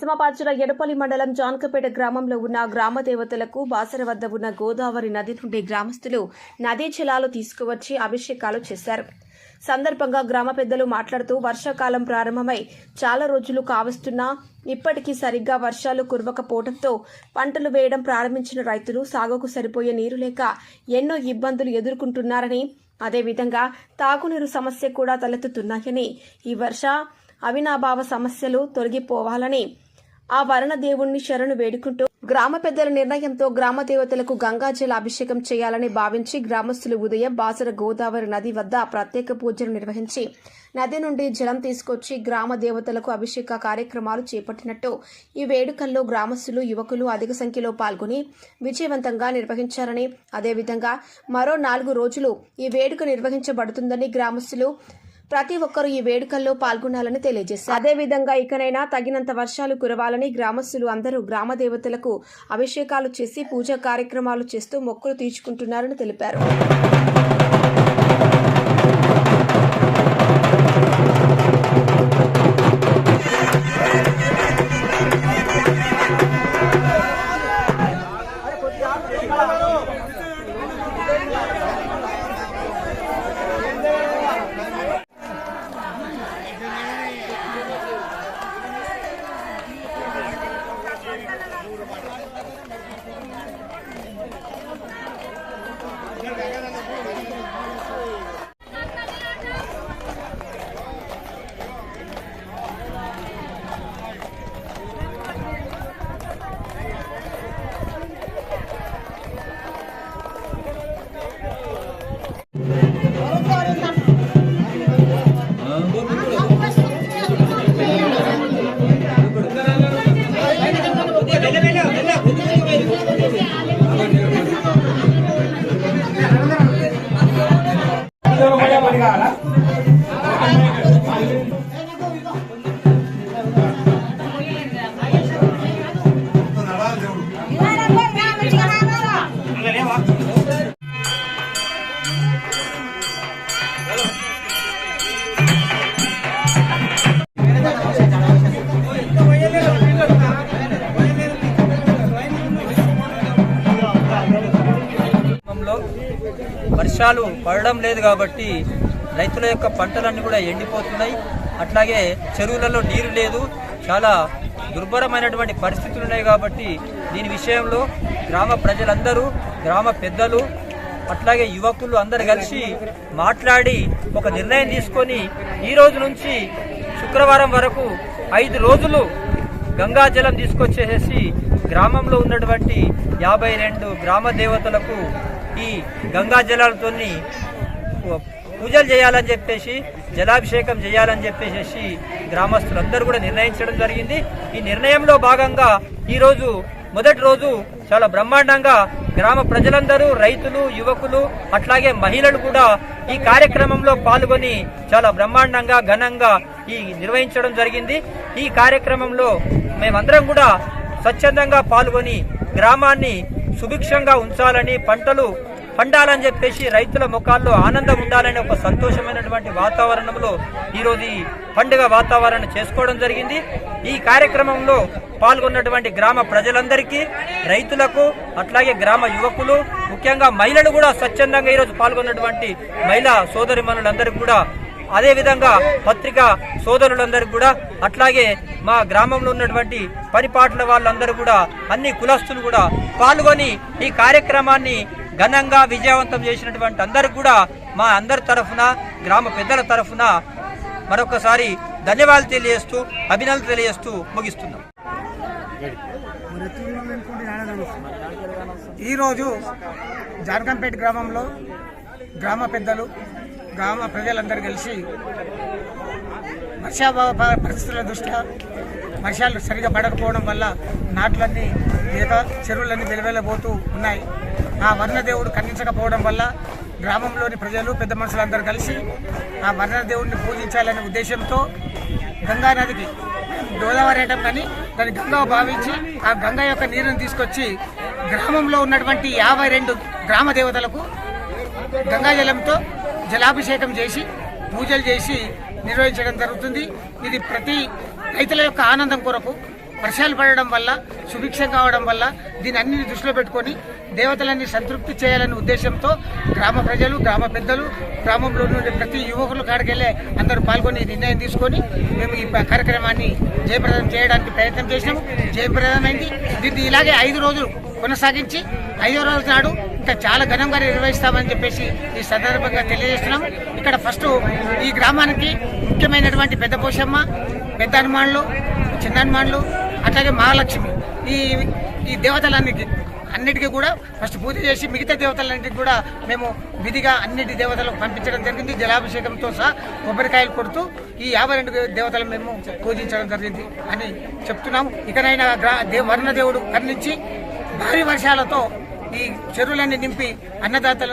నిజామాబాద్ జిల్లా ఎడపల్లి మండలం జాన్కపేట గ్రామంలో ఉన్న గ్రామ దేవతలకు బాసర వద్ద ఉన్న గోదావరి నది నుండి గ్రామస్తులు నదీ జలాలు తీసుకువచ్చి అభిషేకాలు చేశారు. సందర్భంగా గ్రామ పెద్దలు మాట్లాడుతూ వర్షాకాలం ప్రారంభమై చాలా రోజులు కావస్తున్నా ఇప్పటికీ సరిగ్గా వర్షాలు కురవకపోవడంతో పంటలు వేయడం ప్రారంభించిన రైతులు సాగుకు సరిపోయే నీరు లేక ఎన్నో ఇబ్బందులు ఎదుర్కొంటున్నారని, అదేవిధంగా తాగునీరు సమస్య కూడా తలెత్తుతున్నాయని, ఈ వర్ష అవినాభావ సమస్యలు తొలగిపోవాలని ఆ వరుణ దేవుణ్ణి శరణు వేడుకుంటూ గ్రామ పెద్దల నిర్ణయంతో గ్రామ దేవతలకు గంగాజల అభిషేకం చేయాలని భావించి గ్రామస్తులు ఉదయం బాసర గోదావరి నది వద్ద ప్రత్యేక పూజలు నిర్వహించి నది నుండి జలం తీసుకొచ్చి గ్రామ దేవతలకు అభిషేక కార్యక్రమాలు చేపట్టినట్టు ఈ వేడుకల్లో గ్రామస్తులు యువకులు అధిక సంఖ్యలో పాల్గొని విజయవంతంగా నిర్వహించారని, అదేవిధంగా మరో 4 రోజులు ఈ వేడుక నిర్వహించబడుతుందని గ్రామస్తులు ప్రతి ఒక్కరూ ఈ వేడుకల్లో పాల్గొనాలని తెలియజేశారు. అదేవిధంగా ఇకనైనా తగినంత వర్షాలు కురవాలని గ్రామస్తులు అందరూ గ్రామ దేవతలకు అభిషేకాలు చేసి పూజా కార్యక్రమాలు చేస్తూ మొక్కులు తీర్చుకుంటున్నారని తెలిపారు. వర్షాలు పడడం లేదు కాబట్టి రైతుల యొక్క పంటలన్నీ కూడా ఎండిపోతున్నాయి. అట్లాగే చెరువులలో నీరు లేదు, చాలా దుర్భరమైనటువంటి పరిస్థితులు ఉన్నాయి. కాబట్టి దీని విషయంలో గ్రామ ప్రజలందరూ, గ్రామ పెద్దలు, అట్లాగే యువకులు అందరు కలిసి మాట్లాడి ఒక నిర్ణయం తీసుకొని ఈ రోజు నుంచి శుక్రవారం వరకు 5 రోజులు గంగాజలం తీసుకొచ్చేసి గ్రామంలో ఉన్నటువంటి 52 గ్రామ దేవతలకు ఈ గంగా జలాలతో పూజలు చేయాలని చెప్పేసి, జలాభిషేకం చేయాలని చెప్పేసి గ్రామస్తులందరూ కూడా నిర్ణయించడం జరిగింది. ఈ నిర్ణయంలో భాగంగా ఈరోజు మొదటి రోజు చాలా బ్రహ్మాండంగా గ్రామ ప్రజలందరూ, రైతులు, యువకులు, అట్లాగే మహిళలు కూడా ఈ కార్యక్రమంలో పాల్గొని చాలా బ్రహ్మాండంగా ఘనంగా నిర్వహించడం జరిగింది. ఈ కార్యక్రమంలో మేమందరం కూడా స్వచ్ఛందంగా పాల్గొని గ్రామాన్ని సుభిక్షంగా ఉంచాలని, పంటలు పండాలని చెప్పేసి రైతుల ముఖాల్లో ఆనందం ఉండాలని ఒక సంతోషమైనటువంటి వాతావరణంలో ఈరోజు ఈ పండుగ వాతావరణం చేసుకోవడం జరిగింది. ఈ కార్యక్రమంలో పాల్గొన్నటువంటి గ్రామ ప్రజలందరికీ, రైతులకు, అట్లాగే గ్రామ యువకులు, ముఖ్యంగా మహిళలు కూడా స్వచ్ఛందంగా ఈరోజు పాల్గొన్నటువంటి మహిళా సోదరిమణులందరికీ కూడా, అదేవిధంగా పత్రికా సోదరులందరికీ కూడా, అట్లాగే మా గ్రామంలో ఉన్నటువంటి పనిపాట్ల వాళ్ళందరూ కూడా, అన్ని కులస్తులు కూడా పాల్గొని ఈ కార్యక్రమాన్ని ఘనంగా విజయవంతం చేసినటువంటి అందరికి కూడా మా అందరి తరఫున, గ్రామ పెద్దల తరఫున మరొకసారి ధన్యవాదాలు తెలియజేస్తూ, అభినందనలు తెలియజేస్తూ ముగిస్తున్నాం. ఈరోజు జాన్కంపేట గ్రామంలో గ్రామ పెద్దలు, గ్రామ ప్రజలందరూ కలిసి వర్షాభావ పరిస్థితుల దృష్ట్యా వర్షాలు సరిగా పడకపోవడం వల్ల నాట్లన్నీ లేక చెరువులన్నీ వెలువెళ్ళబోతూ ఉన్నాయి. ఆ వర్ణదేవుడు ఖండించకపోవడం వల్ల గ్రామంలోని ప్రజలు, పెద్ద మనుషులందరూ కలిసి ఆ వర్ణదేవుడిని పూజించాలనే ఉద్దేశంతో గంగా నదికి, గోదావరి ఏటం కానీ దాన్ని గంగా భావించి ఆ గంగా యొక్క నీరుని తీసుకొచ్చి గ్రామంలో ఉన్నటువంటి 52 గ్రామ దేవతలకు గంగాజలంతో జలాభిషేకం చేసి పూజలు చేసి నిర్వహించడం జరుగుతుంది. ఇది ప్రతి రైతుల యొక్క ఆనందం కొరకు, వర్షాలు పడడం వల్ల సుభిక్షం కావడం వల్ల దీని అన్నిని దృష్టిలో పెట్టుకొని దేవతలన్నీ సంతృప్తి చేయాలనే ఉద్దేశంతో గ్రామ ప్రజలు గ్రామ పెద్దలు గ్రామంలో నుండి ప్రతి యువకులు కాడికెళ్ళే అందరూ పాల్గొని నిర్ణయం తీసుకొని మేము ఈ కార్యక్రమాన్ని జయప్రదం చేయడానికి ప్రయత్నం చేసినాము. జయప్రదమైంది. దీన్ని ఇలాగే 5 రోజులు కొనసాగించి 5వ రోజు నాడు ఇంకా చాలా ఘనంగా నిర్వహిస్తామని చెప్పేసి ఈ సందర్భంగా తెలియజేస్తున్నాము. ఇక్కడ ఫస్ట్ ఈ గ్రామానికి ముఖ్యమైనటువంటి పెద్ద పోషమ్మ, పెద్ద హనుమాన్లు, చిన్న హనుమాన్లు, అట్లాగే మహాలక్ష్మి ఈ అన్నిటికీ కూడా ఫస్ట్ పూజ చేసి మిగతా దేవతలన్నింటికి కూడా మేము విధిగా అన్నిటి దేవతలకు పంపించడం జరిగింది. జలాభిషేకంతో సహా కొబ్బరికాయలు కొడుతూ ఈ 52 దేవతలను మేము పూజించడం జరిగింది అని చెప్తున్నాము. ఇకనైనా వర్ణదేవుడు కరుణించి భారీ వర్షాలతో ఈ చెరువులన్నీ నింపి అన్నదాతలు